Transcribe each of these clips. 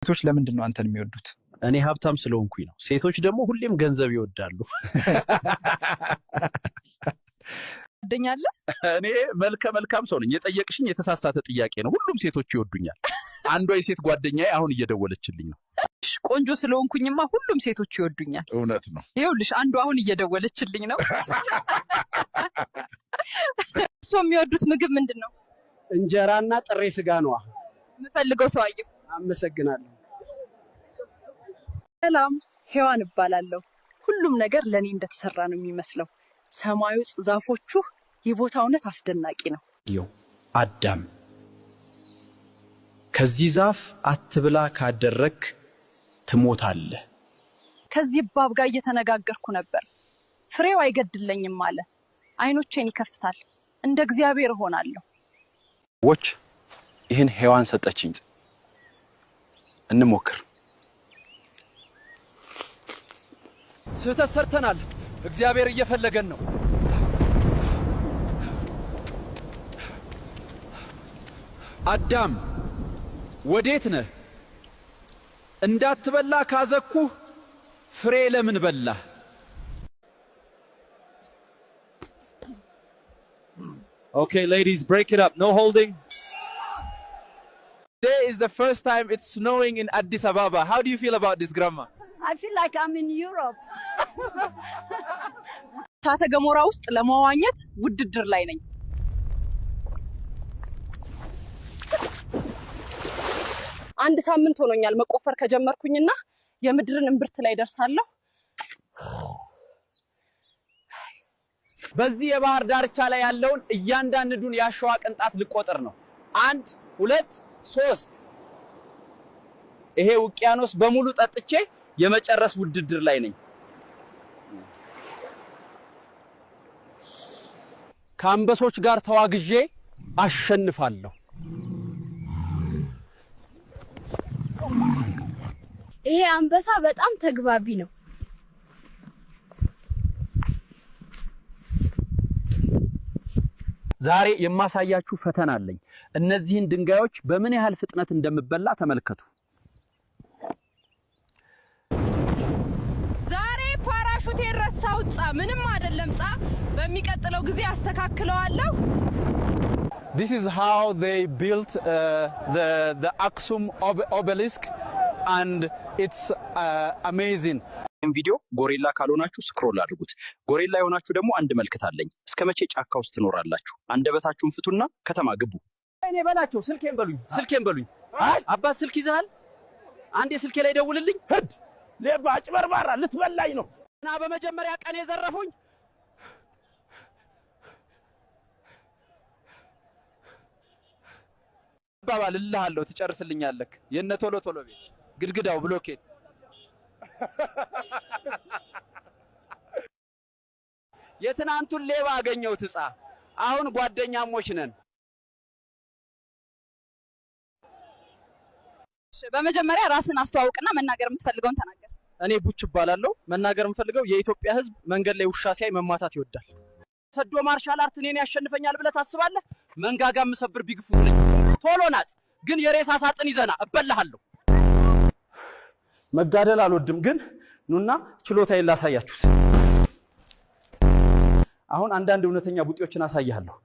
ሴቶች ለምንድን ነው አንተን የሚወዱት? እኔ ሀብታም ስለሆንኩኝ ነው። ሴቶች ደግሞ ሁሌም ገንዘብ ይወዳሉ። ጓደኛለ? እኔ መልካም ሰው ነኝ። የጠየቅሽኝ የተሳሳተ ጥያቄ ነው። ሁሉም ሴቶች ይወዱኛል። አንዷ የሴት ጓደኛዬ አሁን እየደወለችልኝ ነው። ቆንጆ ስለሆንኩኝማ ሁሉም ሴቶች ይወዱኛል። እውነት ነው። ይኸውልሽ አንዷ አሁን እየደወለችልኝ ነው። እሱ የሚወዱት ምግብ ምንድን ነው? እንጀራና ጥሬ ስጋ ነው። የምፈልገው ሰው አየሁ። አመሰግናለሁ። ሰላም፣ ሔዋን እባላለሁ። ሁሉም ነገር ለኔ እንደተሰራ ነው የሚመስለው። ሰማዩ፣ ዛፎቹ፣ የቦታው እውነት አስደናቂ ነው። አዳም ከዚህ ዛፍ አትብላ ካደረክ ትሞታለህ። ከዚህ እባብ ጋር እየተነጋገርኩ ነበር። ፍሬው አይገድለኝም አለ። አይኖቼን ይከፍታል። እንደ እግዚአብሔር እሆናለሁ። ወች ይህን ሔዋን ሰጠችኝ። እንሞክር። ስህተት ሰርተናል። እግዚአብሔር እየፈለገን ነው። አዳም ወዴት ነህ? እንዳትበላ ካዘኩህ ፍሬ ለምን በላህ? Okay, ladies, break it up. No holding. Today is the first time it's snowing in Addis Ababa. How do you feel about this, Grandma? I feel like I'm in Europe. እሳተ ገሞራ ውስጥ ለመዋኘት ውድድር ላይ ነኝ። አንድ ሳምንት ሆኖኛል መቆፈር ከጀመርኩኝና የምድርን እምብርት ላይ ደርሳለሁ። በዚህ የባህር ዳርቻ ላይ ያለውን እያንዳንዱን ያሸዋ ቅንጣት ልቆጥር ነው። 1 2 3 ይሄ ውቅያኖስ በሙሉ ጠጥቼ የመጨረስ ውድድር ላይ ነኝ። ከአንበሶች ጋር ተዋግዤ አሸንፋለሁ። ይሄ አንበሳ በጣም ተግባቢ ነው። ዛሬ የማሳያችሁ ፈተና አለኝ። እነዚህን ድንጋዮች በምን ያህል ፍጥነት እንደምበላ ተመልከቱ። ዛሬ ፓራሹቴን ረሳሁት። ምንም አይደለም። በሚቀጥለው ጊዜ አስተካክለዋለሁ። This is how they built the Aksum obelisk and it's amazing. ይህን ቪዲዮ ጎሪላ ካልሆናችሁ ስክሮል አድርጉት። ጎሪላ የሆናችሁ ደግሞ አንድ መልክት አለኝ። እስከመቼ ጫካ ውስጥ ትኖራላችሁ? አንደበታችሁን ፍቱና ከተማ ግቡ። እኔ በላቸው። ስልኬን በሉኝ። አባት ስልክ ይዘሃል? አንዴ ስልኬ ላይ ደውልልኝ። ሂድ ሌባ አጭበርባራ፣ ልትበላኝ ነው። እና በመጀመሪያ ቀን የዘረፉኝ ባባልልሃለሁ፣ ትጨርስልኛለህ። የነ ቶሎ ቤት ግድግዳው ብሎኬት የትናንቱን ሌባ አገኘሁት። አሁን ጓደኛሞች ነን። በመጀመሪያ ራስን አስተዋውቅና መናገር የምትፈልገውን ተናገር። እኔ ቡች እባላለሁ። መናገር የምፈልገው የኢትዮጵያ ሕዝብ መንገድ ላይ ውሻ ሲያይ መማታት ይወዳል። ሰዶ ማርሻል አርት እኔን ያሸንፈኛል ብለህ ታስባለህ? መንጋጋ ምሰብር ቢግፉት ነኝ። ቶሎ ናጽ፣ ግን የሬሳ ሳጥን ይዘና እበላሃለሁ። መጋደል አልወድም፣ ግን ኑና ችሎታዬን ላሳያችሁት። አሁን አንዳንድ እውነተኛ ቡጤዎችን አሳያለሁ።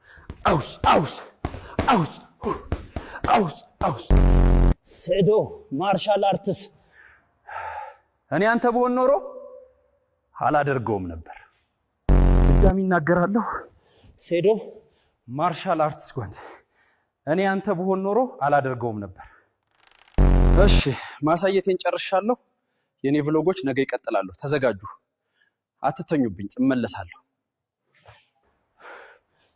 አውስ ሴዶ ማርሻል አርትስ። እኔ አንተ ብሆን ኖሮ አላደርገውም ነበር። ድጋሚ እናገራለሁ። ሴዶ ማርሻል አርትስ ጓንት። እኔ አንተ ብሆን ኖሮ አላደርገውም ነበር። እሺ ማሳየቴን ጨርሻለሁ። የኔ ቭሎጎች ነገ ይቀጥላሉ። ተዘጋጁ። አትተኙብኝ፣ እመለሳለሁ።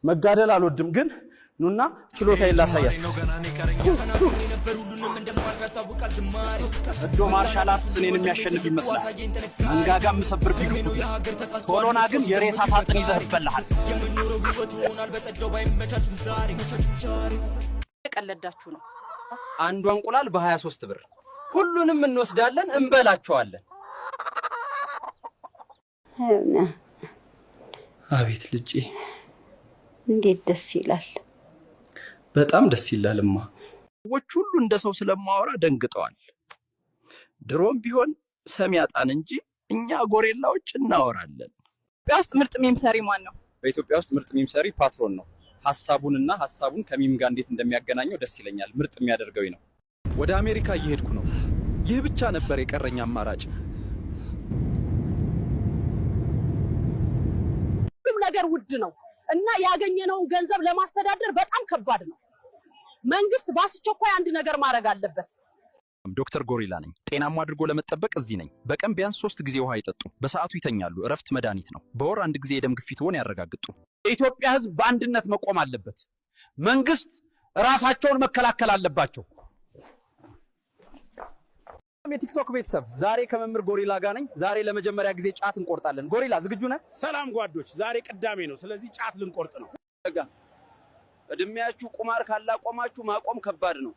መጋደል አልወድም፣ ግን ኑና ችሎታዬን ላሳያችሁ። እዶ ማርሻል አርትስ እኔን የሚያሸንፍ ይመስላል። መንጋጋ ምሰብር ቢግፉት፣ ቶሎና ግን የሬሳ ሳጥን ይዘህ ይበላሃል። ቀለዳችሁ ነው። አንዷ እንቁላል በ23 ብር። ሁሉንም እንወስዳለን፣ እንበላቸዋለን። አቤት ልጄ፣ እንዴት ደስ ይላል። በጣም ደስ ይላልማ። ሰዎች ሁሉ እንደ ሰው ስለማወራ ደንግጠዋል። ድሮም ቢሆን ሰሚ ያጣን እንጂ እኛ ጎሬላዎች እናወራለን። ኢትዮጵያ ውስጥ ምርጥ ሚም ሰሪ ማን ነው? በኢትዮጵያ ውስጥ ምርጥ ሚም ሰሪ ፓትሮን ነው። ሐሳቡን ከሚም ጋር እንዴት እንደሚያገናኘው ደስ ይለኛል። ምርጥ የሚያደርገው ነው። ወደ አሜሪካ እየሄድኩ ነው። ይህ ብቻ ነበር የቀረኝ አማራጭ። ሁሉም ነገር ውድ ነው እና ያገኘነውን ገንዘብ ለማስተዳደር በጣም ከባድ ነው። መንግስት በአስቸኳይ አንድ ነገር ማድረግ አለበት። ዶክተር ጎሪላ ነኝ። ጤናማ አድርጎ ለመጠበቅ እዚህ ነኝ። በቀን ቢያንስ 3 ጊዜ ውሃ ይጠጡ። በሰዓቱ ይተኛሉ። እረፍት መድኃኒት ነው። በወር 1 ጊዜ የደም ግፊትዎን ያረጋግጡ። የኢትዮጵያ ህዝብ በአንድነት መቆም አለበት። መንግስት ራሳቸውን መከላከል አለባቸው። የቲክቶክ ቤተሰብ ዛሬ ከመምህር ጎሪላ ጋር ነኝ። ዛሬ ለመጀመሪያ ጊዜ ጫት እንቆርጣለን። ጎሪላ ዝግጁ ነህ? ሰላም ጓዶች፣ ዛሬ ቅዳሜ ነው። ስለዚህ ጫት ልንቆርጥ ነው። እድሜያችሁ ቁማር ካላቆማችሁ ማቆም ከባድ ነው።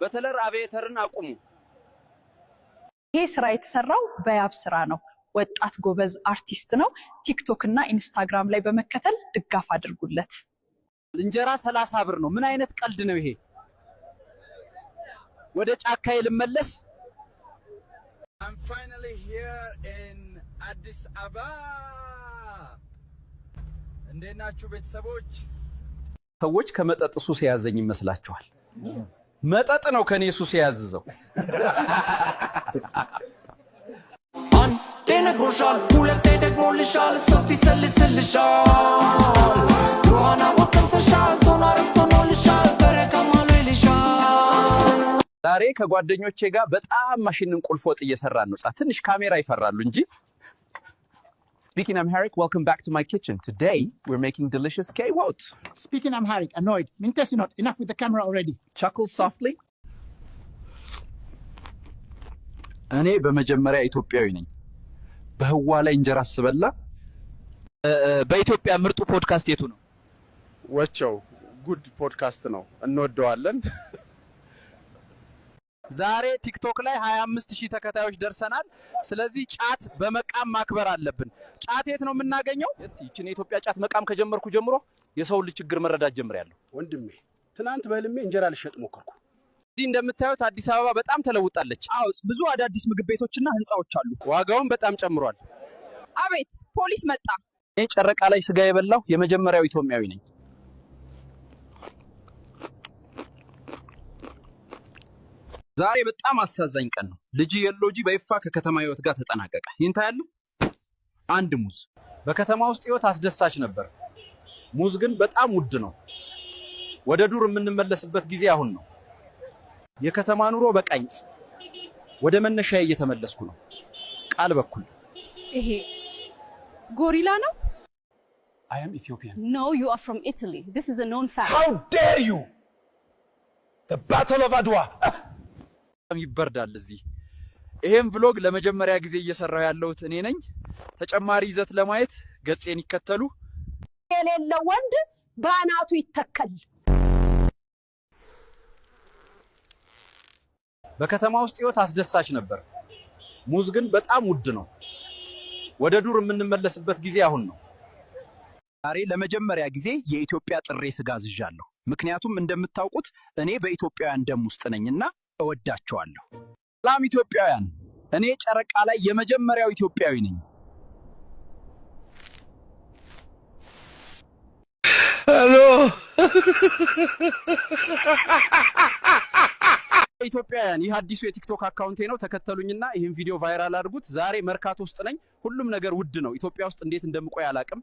በተለር አቤተርን አቁሙ። ይሄ ስራ የተሰራው በያብ ስራ ነው። ወጣት ጎበዝ አርቲስት ነው። ቲክቶክ እና ኢንስታግራም ላይ በመከተል ድጋፍ አድርጉለት። እንጀራ 30 ብር ነው። ምን አይነት ቀልድ ነው ይሄ? ወደ ጫካዬ ልመለስ። I'm finally here in Addis Ababa. እንዴት ናችሁ ቤተሰቦች? ሰዎች ከመጠጥ ሱስ የያዘኝ ይመስላችኋል? መጠጥ ነው ከኔ ሱስ የያዘው። አንዴ ነግሮሻል፣ ሁለቴ ደግሞ ልሻል፣ ሶስት ይሰልስልሻል። ዮሐና ወቀምሰሻል፣ ቶናርም ቶኖልሻል፣ በረከማሉ ይልሻል። ዛሬ ከጓደኞቼ ጋር በጣም ማሽንን ቁልፍ ወጥ እየሰራን ነው። ትንሽ ካሜራ ይፈራሉ እንጂ Speaking Amharic, welcome back to my kitchen. Today, we're making delicious K-Wot. Speaking Amharic, annoyed. Mintesinot, enough with the camera already. Chuckle softly. እኔ በመጀመሪያ ኢትዮጵያዊ ነኝ። በህዋ ላይ እንጀራ አስበላ። በኢትዮጵያ ምርጡ ፖድካስት የቱ ነው? ወቸው ጉድ ፖድካስት ነው፣ እንወደዋለን። ዛሬ ቲክቶክ ላይ 25000 ተከታዮች ደርሰናል። ስለዚህ ጫት በመቃም ማክበር አለብን። ጫት የት ነው የምናገኘው? ይችን የኢትዮጵያ ጫት መቃም ከጀመርኩ ጀምሮ የሰው ልጅ ችግር መረዳት ጀምሬያለሁ። ወንድሜ ትናንት በህልሜ እንጀራ ልሸጥ ሞከርኩ። እዚህ እንደምታዩት አዲስ አበባ በጣም ተለውጣለች። አዎ፣ ብዙ አዳዲስ ምግብ ቤቶችና ህንጻዎች አሉ። ዋጋውን በጣም ጨምሯል። አቤት ፖሊስ መጣ። እኔ ጨረቃ ላይ ስጋ የበላሁ የመጀመሪያው ኢትዮጵያዊ ነኝ። ዛሬ በጣም አሳዛኝ ቀን ነው። ልጅ የሎጂ በይፋ ከከተማ ህይወት ጋር ተጠናቀቀ። ይህን ታያለህ? አንድ ሙዝ። በከተማ ውስጥ ህይወት አስደሳች ነበር። ሙዝ ግን በጣም ውድ ነው። ወደ ዱር የምንመለስበት ጊዜ አሁን ነው። የከተማ ኑሮ በቃኝ። ወደ መነሻዬ እየተመለስኩ ነው። ቃል በኩል ይሄ ጎሪላ ነው? I am Ethiopian. No, you are from Italy. This is a known fact. How dare you? The Battle of Adwa. ይበርዳል እዚህ። ይሄን vlog ለመጀመሪያ ጊዜ እየሰራው ያለሁት እኔ ነኝ። ተጨማሪ ይዘት ለማየት ገጽን ይከተሉ። የሌለ ወንድ ባናቱ ይተከል። በከተማ ውስጥ ህይወት አስደሳች ነበር። ሙዝ ግን በጣም ውድ ነው። ወደ ዱር የምንመለስበት ጊዜ አሁን ነው። ዛሬ ለመጀመሪያ ጊዜ የኢትዮጵያ ጥሬ ስጋ አዝዣለሁ። ምክንያቱም እንደምታውቁት እኔ በኢትዮጵያውያን ደም ውስጥ ነኝና እወዳቸዋለሁ። ሰላም ኢትዮጵያውያን፣ እኔ ጨረቃ ላይ የመጀመሪያው ኢትዮጵያዊ ነኝ። ሄሎ ኢትዮጵያውያን፣ ይህ አዲሱ የቲክቶክ አካውንቴ ነው። ተከተሉኝና ይህን ቪዲዮ ቫይራል አድርጉት። ዛሬ መርካቶ ውስጥ ነኝ። ሁሉም ነገር ውድ ነው። ኢትዮጵያ ውስጥ እንዴት እንደምቆይ አላቅም።